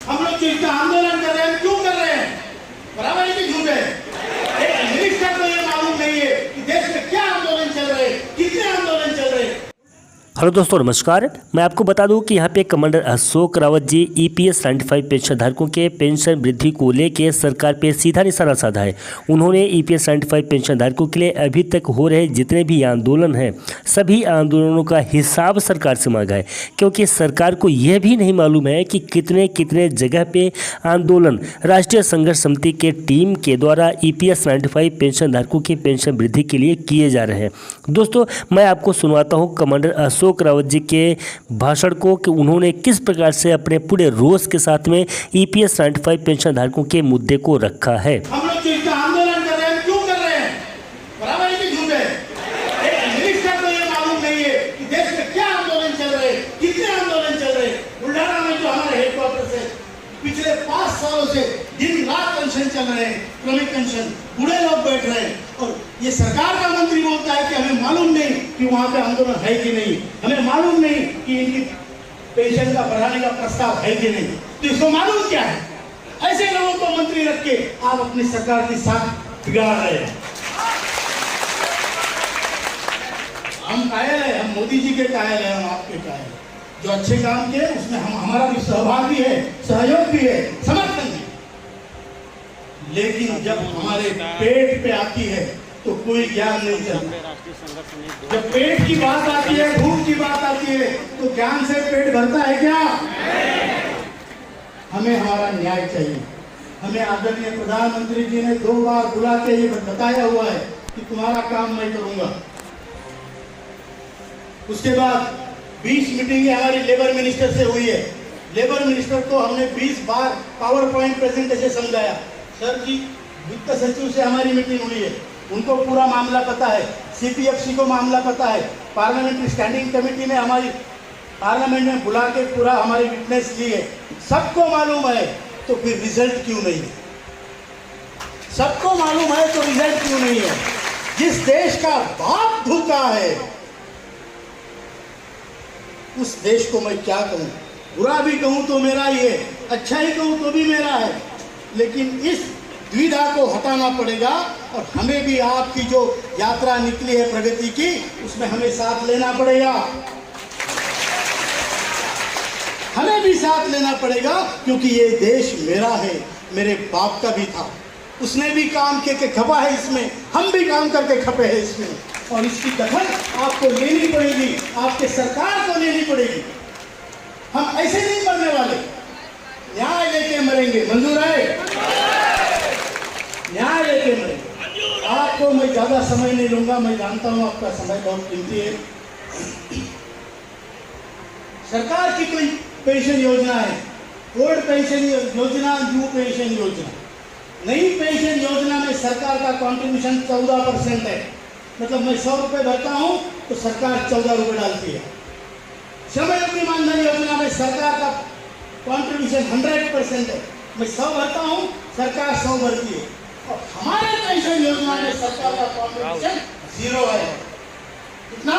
हम लोग जो इसका आंदोलन कर रहे हैं, क्यों कर रहे हैं? बराबर है कि झूठ है? एक मिनिस्टर को ये मालूम नहीं है कि देश में क्या आंदोलन चल रहे हैं, कितने आंदोलन चल रहे हैं। हेलो दोस्तों, नमस्कार। मैं आपको बता दूं कि यहाँ पे commander Ashok Rawat ji EPS 95 pension धारकों के पेंशन वृद्धि को लेकर सरकार पे सीधा निशाना साधा है। उन्होंने ईपीएस 95 पेंशन धारकों के लिए अभी तक हो रहे जितने भी आंदोलन हैं, सभी आंदोलनों का हिसाब सरकार से मांगा है, क्योंकि सरकार को यह भी नहीं मालूम है कि कितने कितने जगह पे आंदोलन राष्ट्रीय संघर्ष समिति के टीम के द्वारा ईपीएस 95 पेंशन धारकों की पेंशन वृद्धि के लिए किए जा रहे हैं। दोस्तों, मैं आपको सुनवाता हूँ कमांडर अशोक रावत जी के भाषण को कि उन्होंने किस प्रकार से अपने पूरे रोष के साथ में ईपीएस 95 पेंशन धारकों के मुद्दे को रखा है। हम लोग जो इसका आंदोलन कर रहे हैं, क्यों कर रहे हैं? बराबर है कि झूठ है? एक मिनिस्टर को ये मालूम नहीं है कि देश में क्या आंदोलन चल रहे हैं, कितने आंदोलन चल रहे हैं। बुल्ढाना में जो हमारे हेडक्वार्टर है, पिछले 5 सालों से दिन रात पेंशन चल रहे हैं, क्रमिक पेंशन, बूढ़े लोग बैठ रहे हैं, और ये सरकार का मंत्री बोलता है कि हमें मालूम नहीं कि वहां पे आंदोलन है कि नहीं, हमें मालूम नहीं कि इनकी पेंशन का बढ़ाने का प्रस्ताव है कि नहीं। तो इसको मालूम क्या है? ऐसे लोगों को मंत्री रख के आप अपनी सरकार की साख बिगाड़ रहे हैं। हम कायल है, हम मोदी जी के कायल है, हम आपके कायल है। जो अच्छे काम किए उसमें हमारा भी सहभाग भी है, सहयोग भी है, समर्थन भी। लेकिन जब हमारे पेट पे आती है तो कोई ज्ञान नहीं चलता। जब पेट की बात आती है, भूख की बात आती है, तो ज्ञान से पेट भरता है क्या? हमें हमारा न्याय चाहिए। हमें आदरणीय प्रधानमंत्री जी ने 2 बार बुला के ये बताया हुआ है कि तुम्हारा काम मैं करूंगा। उसके बाद 20 मीटिंगें हमारी लेबर मिनिस्टर से हुई है। लेबर मिनिस्टर को हमने 20 बार पावर पॉइंट प्रेजेंटेशन समझाया। सर जी, वित्त सचिव से हमारी मीटिंग हुई है, उनको पूरा मामला पता है, सीपीएफसी को मामला पता है, पार्लियामेंट्री स्टैंडिंग कमेटी ने हमारी पार्लियामेंट में बुला के पूरा हमारी विटनेस ली है, सबको मालूम है। तो फिर रिजल्ट क्यों नहीं है? सबको मालूम है तो रिजल्ट क्यों नहीं है? जिस देश का बाप भूखा है उस देश को मैं क्या कहूँ? बुरा भी कहूँ तो मेरा ही है, अच्छा ही कहूँ तो भी मेरा है। लेकिन इस द्विधा को हटाना पड़ेगा, और हमें भी आपकी जो यात्रा निकली है प्रगति की, उसमें हमें साथ लेना पड़ेगा। हमें भी साथ लेना पड़ेगा, क्योंकि ये देश मेरा है, मेरे बाप का भी था, उसने भी काम करके खपा है इसमें, हम भी काम करके खपे हैं इसमें, और इसकी दखल आपको लेनी पड़ेगी, आपके सरकार को लेनी पड़ेगी। हम ऐसे नहीं मरने वाले, न्याय लेके मरेंगे। मंजूर है? न्याय लेके मरेंगे। आपको मैं ज्यादा समय नहीं लूंगा, मैं जानता हूं आपका समय बहुत कीमती है। सरकार की कोई पेंशन योजना है, ओल्ड पेंशन योजना, न्यू पेंशन योजना। नई पेंशन योजना में सरकार का कंट्रीब्यूशन 14% है, मतलब मैं 100 रुपये भरता हूं तो सरकार 14 रुपये डालती है। श्रमयोगी मानधन योजना में सरकार का कंट्रीब्यूशन 100% है, मैं 100 भरता हूं, सरकार 100 भरती है। और हमारे पेंशन योजना में सरकार का कंट्रीब्यूशन 0 है। कितना?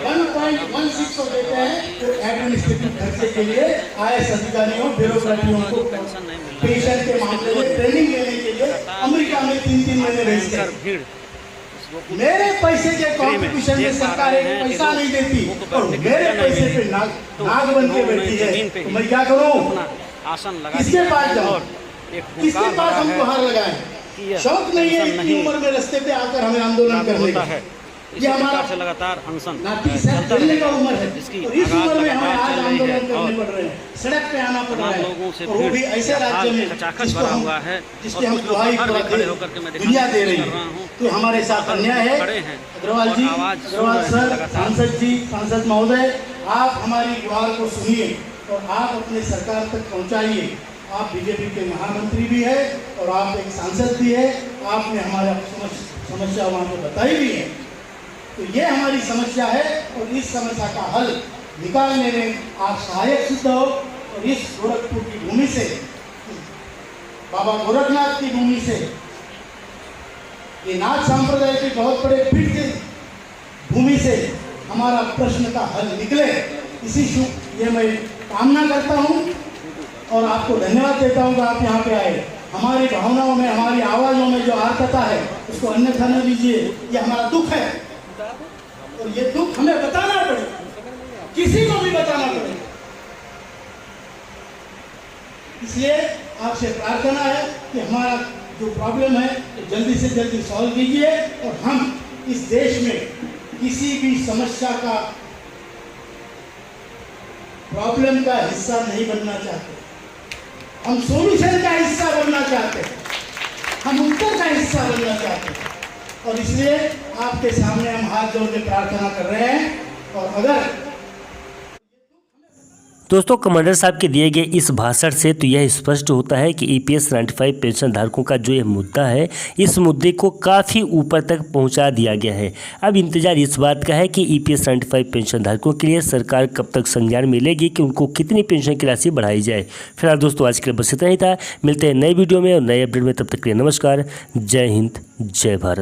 1.16 देते हैं तो एडमिनिस्ट्रेटिव खर्चे के लिए आईएएस अधिकारियों, ब्यूरोक्रेटियों को पेंशन के मामले में ट्रेनिंग देने के लिए अमेरिका में 3-3 महीने भेजते हैं। मेरे पैसे के कॉन्ट्रीब्यूशन में सरकार एक पैसा नहीं देती, और मेरे पैसे पे नाग बन के बैठी है, तो मैं क्या करूं? किसके पास जाऊं? किसके पास हम गुहार लगाएं? शौक नहीं है इतनी उम्र में रास्ते पे आकर हमें आंदोलन करने का। ये हमारा से लगातार अनशन चलने का उम्र है, और इस उम्र में हमें आज आंदोलन करने पड़ रहे हैं, सड़क पे आना पड़ रहा है, और वो भी ऐसे राज्य में जिसके हम दुहाई दुनिया दे रही है। तो हमारे साथ अन्याय है। अग्रवाल जी, अग्रवाल सर, सांसद जी, सांसद महोदय, आप हमारी गुहार को सुनिए और आप अपने सरकार तक पहुँचाइए। आप बीजेपी के महामंत्री भी है और आप एक सांसद भी है, आपने हमारा समस्या वहाँ पे बताई भी है। तो ये हमारी समस्या है, और इस समस्या का हल निकालने में आप सहायक सिद्ध हो। और इस गोरखपुर की भूमि से, बाबा गोरखनाथ की भूमि से, ये नाथ संप्रदाय के बहुत बड़े पीठ के भूमि से हमारा प्रश्न का हल निकले, इसी शुभ ये मैं कामना करता हूँ। और आपको धन्यवाद देता हूँ कि आप यहाँ पे आए। हमारी भावनाओं में, हमारी आवाज़ों में जो आर्तता है उसको अन्यथा न लीजिए। ये हमारा दुख है और ये दुख हमें बताना पड़ेगा, किसी को भी बताना पड़ेगा। इसलिए आपसे प्रार्थना है कि हमारा जो प्रॉब्लम है जल्दी से जल्दी सॉल्व कीजिए और हम इस देश में किसी भी समस्या का, प्रॉब्लम का हिस्सा नहीं बनना चाहते। हम सोल्यूशन का हिस्सा बनना चाहते हैं, हम उत्तर का हिस्सा बनना चाहते हैं। और इसलिए आपके सामने हम हाथ जोड़ के प्रार्थना कर रहे हैं। और अगर दोस्तों, कमांडर साहब के दिए गए इस भाषण से तो यह स्पष्ट होता है कि EPS 95 पेंशन धारकों का जो यह मुद्दा है, इस मुद्दे को काफ़ी ऊपर तक पहुंचा दिया गया है। अब इंतजार इस बात का है कि EPS 95 पेंशन धारकों के लिए सरकार कब तक संज्ञान में लेगी कि उनको कितनी पेंशन की राशि बढ़ाई जाए। फिलहाल दोस्तों, आज के लिए बस इतना ही था। मिलते हैं नए वीडियो में और नए अपडेट में, तब तक के लिए नमस्कार। जय हिंद, जय भारत।